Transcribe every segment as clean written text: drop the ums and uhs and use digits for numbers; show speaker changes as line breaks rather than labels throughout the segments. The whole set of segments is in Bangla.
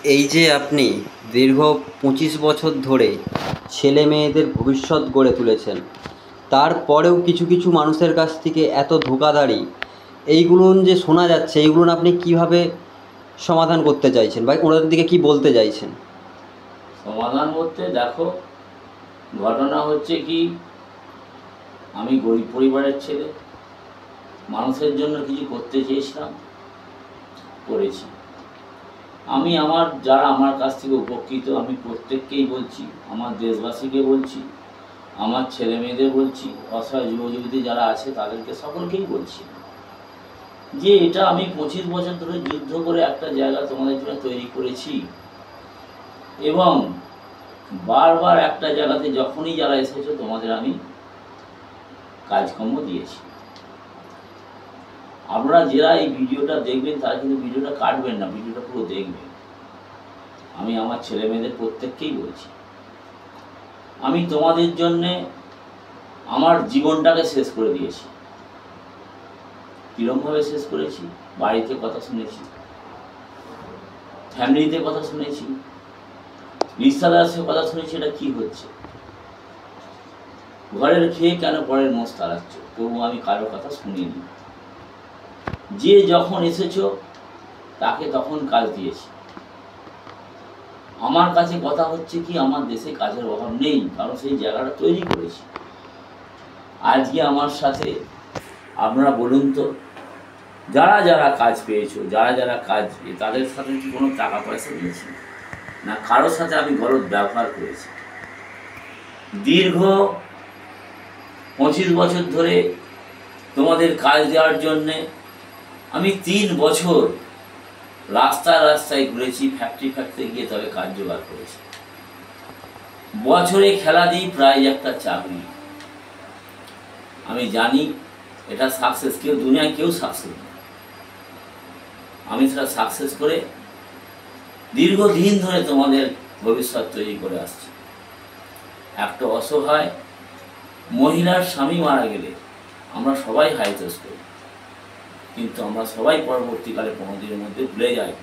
এই যে আপনি দীর্ঘ 25 বছর ধরে ছেলে মেয়েদের ভবিষ্যৎ গড়ে তুলেছেন, তারপরেও কিছু কিছু মানুষের কাছ থেকে এত ধোঁকাধড়ি এইগুলো যে শোনা যাচ্ছে, এইগুলো আপনি কিভাবে সমাধান করতে চাইছেন বা ওনাদের দিকে কি বলতে চাইছেন?
সমাধান করতে দেখো, ঘটনা হচ্ছে কি, আমি গরিব পরিবারের ছেলে, মানুষের জন্য কিছু করতে চেয়েছিলাম, করেছি। আমি যারা আমার কাছ থেকে উপকৃত, আমি প্রত্যেককেই বলছি, আমার দেশবাসীকে বলছি, আমার ছেলে মেয়েদের বলছি, অসহায় যুব যুবতী যারা আছে তাদেরকে সকলকেই বলছি যে এটা আমি 25 বছর ধরে যুদ্ধ করে একটা জায়গা তোমাদের জন্য তৈরি করেছি, এবং বারবার একটা জায়গাতে যখনই যারা এসেছো তোমাদের আমি কাজকর্ম দিয়েছি। আপনারা যারা এই ভিডিওটা দেখবেন তারা কিন্তু ভিডিওটা কাটবেন না, ভিডিওটা পুরো দেখবেন। আমি আমার ছেলে মেয়েদের প্রত্যেককেই বলছি, আমি তোমাদের জন্যে আমার জীবনটাকে শেষ করে দিয়েছি। কীরকমভাবে শেষ করেছি? বাড়িতে কথা শুনেছি, ফ্যামিলিতে কথা শুনেছি, রিশতেদারের কথা শুনেছি, এটা কী হচ্ছে, ঘরের খেয়ে কেন পরের মোষ তাড়াচ্ছ, তবু আমি কারোর কথা শুনিনি। যে যখন এসেছো তাকে তখন কাজ দিয়েছি। আমার কাছে কথা হচ্ছে কি, আমার দেশে কাজের অভাব নেই, কারণ সেই জায়গাটা তৈরি করেছি। আজকে আমার সাথে আপনারা বলুন তো, যারা যারা কাজ পেয়েছো, যারা যারা কাজ, তাদের সাথে কি কোনো টাকা পয়সা দিয়েছি? না, কারোর সাথে আমি গলদ ব্যবহার করেছি। দীর্ঘ 25 বছর ধরে তোমাদের কাজ দেওয়ার জন্যে আমি 3 বছর রাস্তায় রাস্তায় ঘুরেছি, ফ্যাক্টরি গিয়ে তবে কাজ জোগাড় করেছি। বছরে খেলা দিই প্রায় একটা চাকরি। আমি জানি এটা সাকসেস, কেউ দুনিয়ায় কেউ সাকসেস না। আমি সেটা সাকসেস করে দীর্ঘদিন ধরে তোমাদের ভবিষ্যৎ তৈরি করে আসছি। একটা অসহায় মহিলার স্বামী মারা গেলে আমরা সবাই হাইতোষ করি, কিন্তু আমরা সবাই পরবর্তীকালে 15 দিনের মধ্যে ভুলে যাই।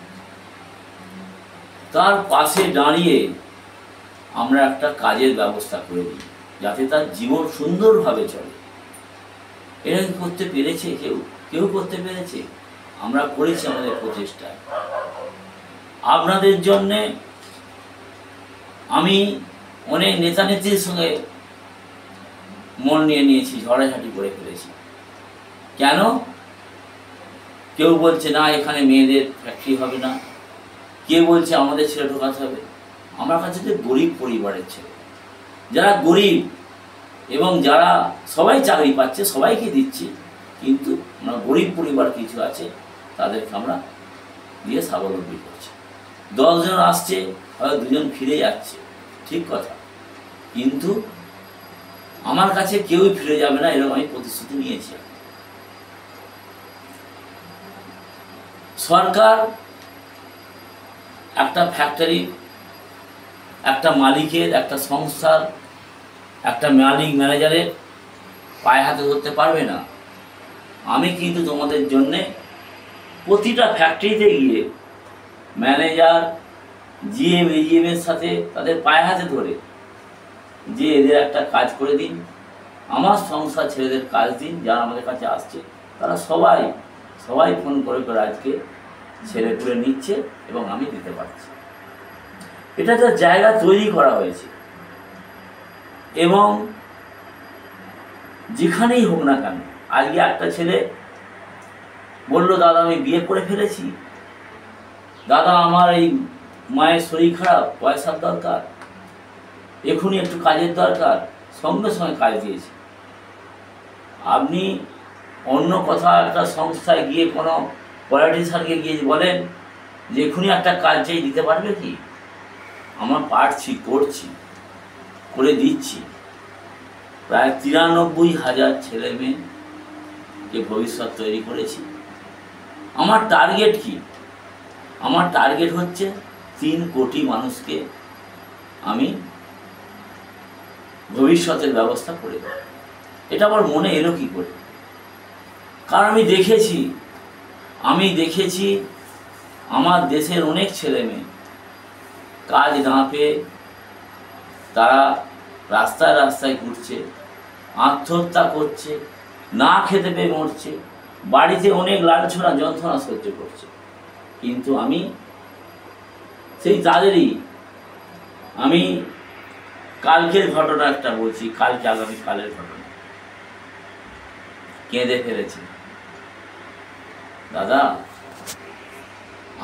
তার পাশে দাঁড়িয়ে আমরা একটা কাজের ব্যবস্থা করে দিই, যাতে তার জীবন সুন্দরভাবে চলে। এটা করতে পেরেছে কেউ? কেউ করতে পেরেছে? আমরা করেছি আমাদের প্রচেষ্টায়। আপনাদের জন্যে আমি অনেক নেতা নেত্রীর সঙ্গে মন নিয়ে নিয়েছি, ঝড়াঝাটি করে ফেলেছি। কেন? কেউ বলছে না এখানে মেয়েদের ফ্যাক্টরি হবে না, কেউ বলছে আমাদের ছেলে ঢোকাতে হবে। আমার কাছে যে গরিব পরিবারের ছেলে, যারা গরিব এবং যারা সবাই চাকরি পাচ্ছে, সবাইকে দিচ্ছি, কিন্তু আমরা গরিব পরিবার কিছু আছে তাদেরকে আমরা দিয়ে স্বাবলম্বী করছি। 10 জন আসছে, হয়তো 2 জন ফিরে যাচ্ছে, ঠিক কথা, কিন্তু আমার কাছে কেউই ফিরে যাবে না, এরকম আমি প্রতিশ্রুতি নিয়েছি। সরকার একটা ফ্যাক্টরি, একটা মালিকের, একটা সংস্থার, একটা মালিক ম্যানেজারের পায়ে হাতে ধরতে পারবে না। আমি কিন্তু তোমাদের জন্যে প্রতিটা ফ্যাক্টরিতে গিয়ে ম্যানেজার, জিএম, এজিএমের সাথে তাদের পায়ে হাতে ধরে যে এদের একটা কাজ করে দিন, আমার সংস্থার ছেলেদের কাজ দিন। যারা আমাদের কাছে আসছে তারা সবাই ফোন করে আজকে ছেলে তুলে নিচ্ছে এবং আমি দিতে পারছি। এটা একটা জায়গা তৈরি করা হয়েছে, এবং যেখানেই হোক না কেন, আজকে একটা ছেলে বলল, দাদা আমি বিয়ে করে ফেলেছি, দাদা আমার এই মায়ের শরীর খারাপ, পয়সার দরকার, এখনই একটু কাজের দরকার, সঙ্গে সঙ্গে কাজ দিয়েছি। আপনি অন্য কথা একটা সংস্থায় গিয়ে কোনো পলিটিশিয়ানকে গিয়ে বলেন যে এখনই একটা কাজ চাই, দিতে পারবে কি? আমরা পারছি, করছি, করে দিচ্ছি। প্রায় 93,000 ছেলে মেয়েকে ভবিষ্যৎ তৈরি করেছি। আমার টার্গেট কি? আমার টার্গেট হচ্ছে 3 কোটি মানুষকে আমি ভবিষ্যতের ব্যবস্থা করে দেব। এটা আমার মনে এলো কি করে? কারণ আমি দেখেছি আমার দেশের অনেক ছেলে মেয়ে কাজ না পেয়ে তারা রাস্তায় রাস্তায় ঘুরছে, আত্মহত্যা করছে, না খেতে পেয়ে মরছে, বাড়িতে অনেক লাঞ্ছনা যন্ত্রণা সহ্য করছে। কিন্তু আমি সেই তাদেরই, আমি কালকের ঘটনা একটা বলছি, কালকে আগামীকালের ঘটনা। কেঁদে ফেলেছি, দাদা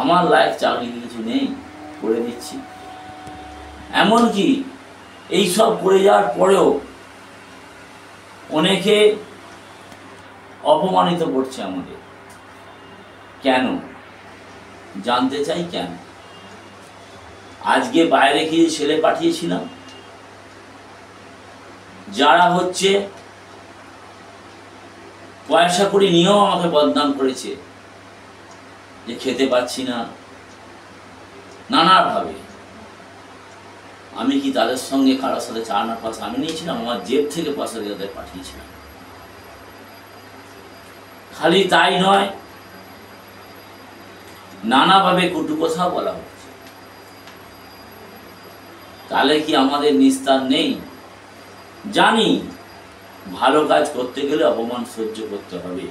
আমার লাইফ চাকরি কিছু নেই, করে দিচ্ছি। এমনকি এইসব করে যাওয়ার পরেও অনেকে অপমানিত করছে আমাদের। কেন জানতে চাই, কেন? আজকে বাইরে কিছু ছেলে পাঠিয়েছিলাম, যারা হচ্ছে পয়সা করে নিয়েও আমাকে বদনাম করেছে, যে খেতে পাচ্ছি না নানাভাবে। আমি কি তাদের সঙ্গে কারোর সাথে চা না পয়সা আমি নিয়েছিলাম? আমার জেব থেকে পয়সা দিয়ে তাদের পাঠিয়েছিলাম। খালি তাই নয়, নানাভাবে কটু কথা বলা হচ্ছে। তাহলে কি আমাদের নিস্তার নেই? জানি ভালো কাজ করতে গেলে অপমান সহ্য করতে হবে।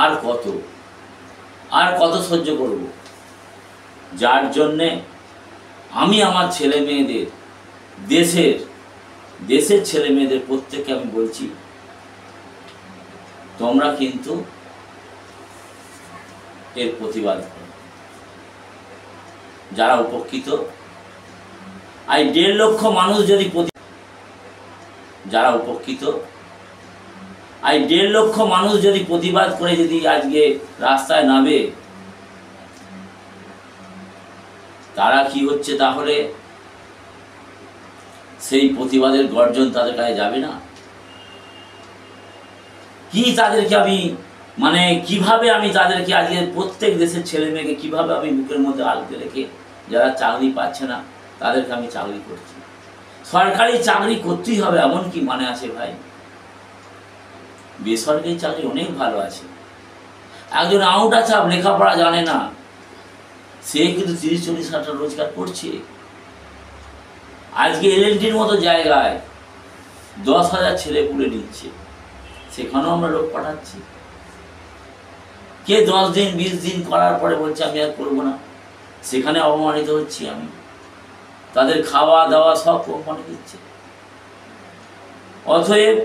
আর কত সহ্য করব? যার জন্যে আমি আমার ছেলে মেয়েদের, দেশের ছেলে মেয়েদের প্রত্যেককে আমি বলছি, তোমরা কিন্তু এর প্রতিবাদ করো। যারা উপকৃত, এই 1.5 লক্ষ মানুষ যদি যারা উপকৃত, এই 1.5 লক্ষ মানুষ যদি প্রতিবাদ করে যদি আজকে রাস্তায় নামে, তারা কি হচ্ছে? তাহলে সেই প্রতিবাদের গর্জন তাদের কাছে যাবে না? কি তাদেরকে আমি কিভাবে আমি তাদেরকে আজকে প্রত্যেক দেশের ছেলে মেয়েকে কিভাবে আমি বুকের মধ্যে আলতে রেখে, যারা চাকরি পাচ্ছে না তাদেরকে আমি চাকরি করছি। সরকারি চাকরি করতেই হবে এমন কি মানে আছে ভাই? বেসরকারি চাকরি অনেক ভালো আছে। একজন আউটা চাপ লেখাপড়া জানে না, সে কিন্তু 30-40 হাজার টাকা রোজগার করছে। আজকে এলএনটির মতো জায়গায় 10,000 ছেলে পুলে নিচ্ছে, সেখানেও আমরা লোক পাঠাচ্ছি। কে 10 দিন 20 দিন করার পরে বলছে আমি আর করবো না, সেখানে অপমানিত হচ্ছি আমি। তাদের খাওয়া দাওয়া সব কোম্পানি দিচ্ছে। অতএব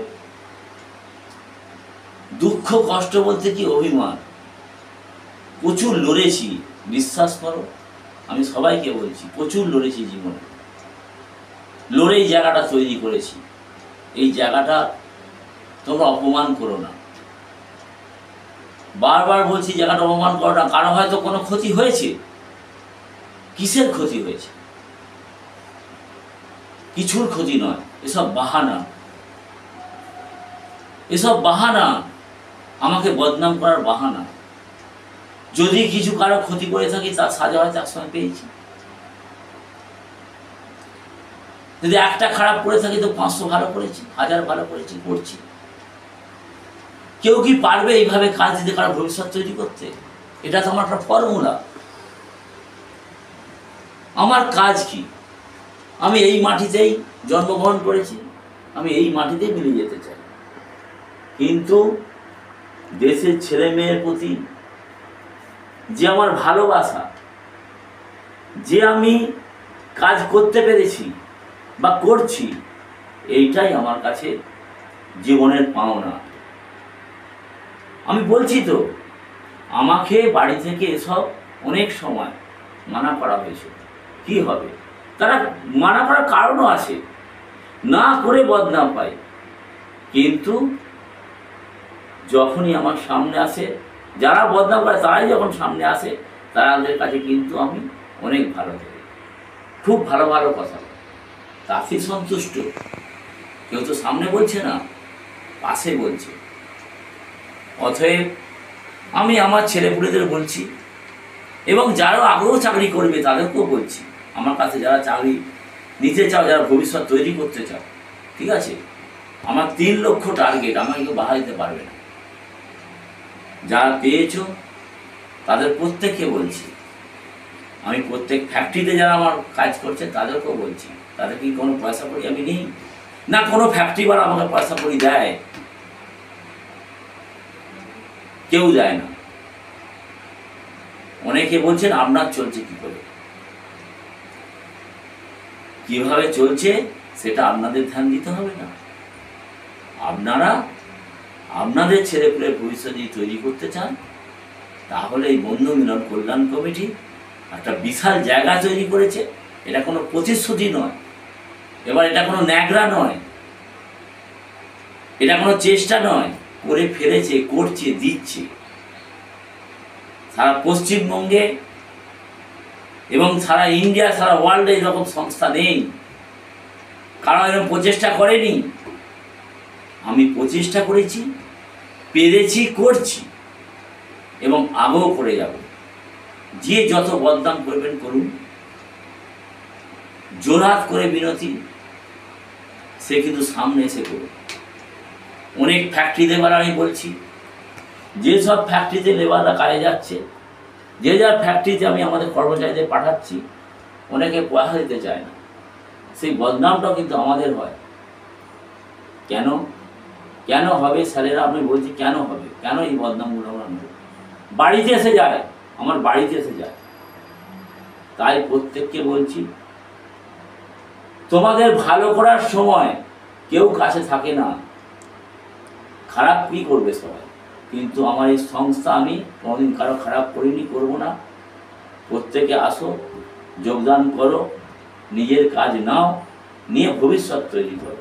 দুঃখ কষ্ট বলতে কি অভিমান, প্রচুর লড়েছি, বিশ্বাস করো, আমি সবাইকে বলছি প্রচুর লড়েছি জীবনে, লড়ে এই জায়গাটা তৈরি করেছি। এই জায়গাটা তোমরা অপমান করো না, বারবার বলছি জায়গাটা অপমান করো না। কারো হয়তো কোনো ক্ষতি হয়েছে, কিসের ক্ষতি হয়েছে? কিছুর ক্ষতি নয়, এসব বাহানা, আমাকে বদনাম করার বাহানা। যদি কিছু কারো ক্ষতি করে থাকি তার সাজা হয়তো একসময় পেয়েছি, যদি একটা খারাপ করে থাকি তো 500 ভালো করেছি, 1000 ভালো করেছি, করছি। কেউ কি পারবে এইভাবে কাজ দিতে কারো ভবিষ্যৎ তৈরি করতে? এটা তো আমার একটা ফর্মুলা। আমার কাজ কি? আমি এই মাটিতেই জন্মগ্রহণ করেছি, আমি এই মাটিতেই মিলে যেতে চাই। কিন্তু দেশের ছেলে মেয়ের প্রতি যে আমার ভালোবাসা, যে আমি কাজ করতে পেরেছি বা করছি, এইটাই আমার কাছে জীবনের পাওনা। আমি বলছি তো, আমাকে বাড়ি থেকে এসব অনেক সময় মানা করা হয়েছে। কি হবে? তারা মানা করার কারণও আছে, না করে বদনাম পায়। কিন্তু যখনই আমার সামনে আসে, যারা বদনাম করে তারাই যখন সামনে আসে, তাদের কাছে কিন্তু আমি অনেক ভালো থাকি, খুব ভালো ভালো কথা, তাতেই সন্তুষ্ট। কেউ তো সামনে বলছে না, পাশে বলছে। অতএব আমি আমার ছেলেপুলেদের বলছি, এবং যারা আগ্রহ চাকরি করবে তাদেরকেও বলছি, আমার কাছে যারা চাকরি নিতে চাও, যারা ভবিষ্যৎ তৈরি করতে চাও, ঠিক আছে, আমার 3 লক্ষ টার্গেট, আমাকে কেউ বাধা দিতে পারবে না। যারা পেয়েছো তাদের প্রত্যেককে বলছি, আমি প্রত্যেক ফ্যাক্টরিতে যারা আমার কাজ করছে তাদেরকেও বলছি, তাদের কি কোনো পয়সা করি আমি নেই না, কোনো ফ্যাক্টরিওয়ালা আমাকে পয়সা করি দেয়? কেউ দেয় না। অনেকে বলছেন আপনার চলছে কি করে, কিভাবে চলছে সেটা আপনাদের ধ্যান দিতে হবে না? আপনারা আপনাদের ছেলেপুলের ভবিষ্যৎ যদি তৈরি করতে চান, তাহলে এই বন্ধু মিলন কল্যাণ কমিটি একটা বিশাল জায়গা তৈরি করেছে। এটা কোনো প্রতিশ্রুতি নয়, এবার এটা কোনো ন্যাগরা নয়, এটা কোনো চেষ্টা নয়, করে ফেলেছে, করছে, দিচ্ছে। সারা পশ্চিমবঙ্গে এবং সারা ইন্ডিয়া, সারা ওয়ার্ল্ডে এরকম সংস্থা নেই, কারণ এরকম প্রচেষ্টা করেনি। আমি প্রচেষ্টা করেছি, পেরেছি, করছি এবং আগেও করে যাব। যে যত বদনাম করবেন করুন, জোরহাত করে বিনতি, সে কিন্তু সামনে এসে করুন। অনেক ফ্যাক্টরি লেবার আমি বলছি, যেসব ফ্যাক্টরিতে লেবাররা কাজে যাচ্ছে, যে যার ফ্যাক্টরিতে আমি আমাদের কর্মচারীদের পাঠাচ্ছি, অনেকে পয়সা দিতে চায় না, সেই বদনামটাও কিন্তু আমাদের হয়। কেন কেন হবে স্যারেরা? আমি বলছি কেন হবে, কেন এই বদনামগুলো আমরা নেব? বাড়িতে এসে যায়, আমার বাড়িতে এসে যায়। তাই প্রত্যেককে বলছি, তোমাদের ভালো করার সময় কেউ কাছে থাকে না, খারাপ কি করবে সবাই। কিন্তু আমার এই সংস্থা, আমি কোনোদিন কারো খারাপ করিনি, করবো না। প্রত্যেকে আসো, যোগদান করো, নিজের কাজ নাও, নিয়ে ভবিষ্যৎ তৈরি করো।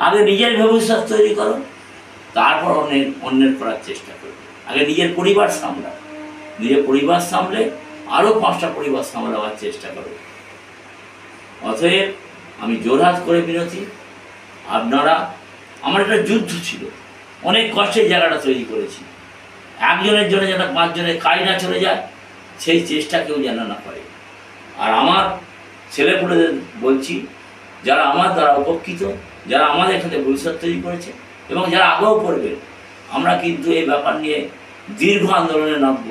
আগে নিজের ভবিষ্যৎ তৈরি করো, তারপর অন্যের করার চেষ্টা করো। আগে নিজের পরিবার সামলাও, নিজের পরিবার সামলে আরও 5টা পরিবার সামলাবার চেষ্টা করো। অতএব আমি জোরহাত করে বিনতি, আপনারা, আমার একটা যুদ্ধ ছিল, অনেক কষ্টের জায়গাটা তৈরি করেছি। একজনের জন্য যেন 5 জনের কাজ না চলে যায়, সেই চেষ্টা কেউ যেন না করে। আর আমার ছেলেপুলেদের বলছি, যারা আমার দ্বারা উপকৃত, যারা আমাদের এখানে ভবিষ্যৎ তৈরি করেছে এবং যারা আগেও করবে, আমরা কিন্তু এই ব্যাপার নিয়ে দীর্ঘ আন্দোলনে নামব।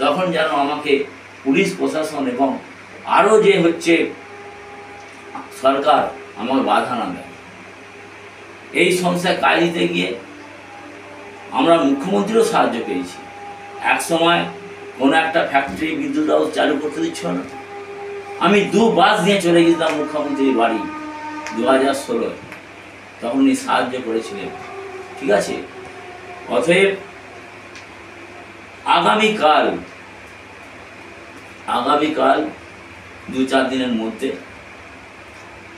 তখন যেন আমাকে পুলিশ প্রশাসন এবং আরও যে হচ্ছে সরকার আমাকে বাধা না দেয়। এই সংস্থায় কাজ দিতে গিয়ে আমরা মুখ্যমন্ত্রীরও সাহায্য পেয়েছি। এক সময় কোনো একটা ফ্যাক্টরি বিদ্যুৎ হাউস চালু করতে দিচ্ছিল না, আমি 2 বাস নিয়ে চলে গেছিলাম মুখ্যমন্ত্রীর বাড়ি 2016-য়, তখন উনি সাহায্য করেছিলেন। ঠিক আছে? অতএব আগামীকাল 2-4 দিনের মধ্যে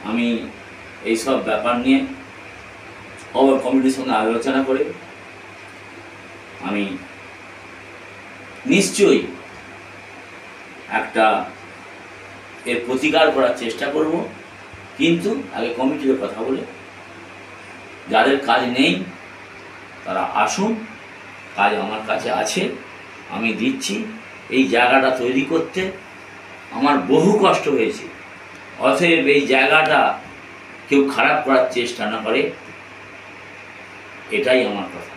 আমি এইসব ব্যাপার নিয়ে খবর কমিটির সঙ্গে আলোচনা করে আমি নিশ্চয়ই একটা এর প্রতিকার করার চেষ্টা করব। কিন্তু আগে কমিটির কথা বলে, যাদের কাজ নেই তারা আসুন, কাজ আমার কাছে আছে, আমি দিচ্ছি। এই জায়গাটা তৈরি করতে আমার বহু কষ্ট হয়েছে। অতএব এই জায়গাটা কেউ খারাপ করার চেষ্টা না করে, এটাই আমার কথা।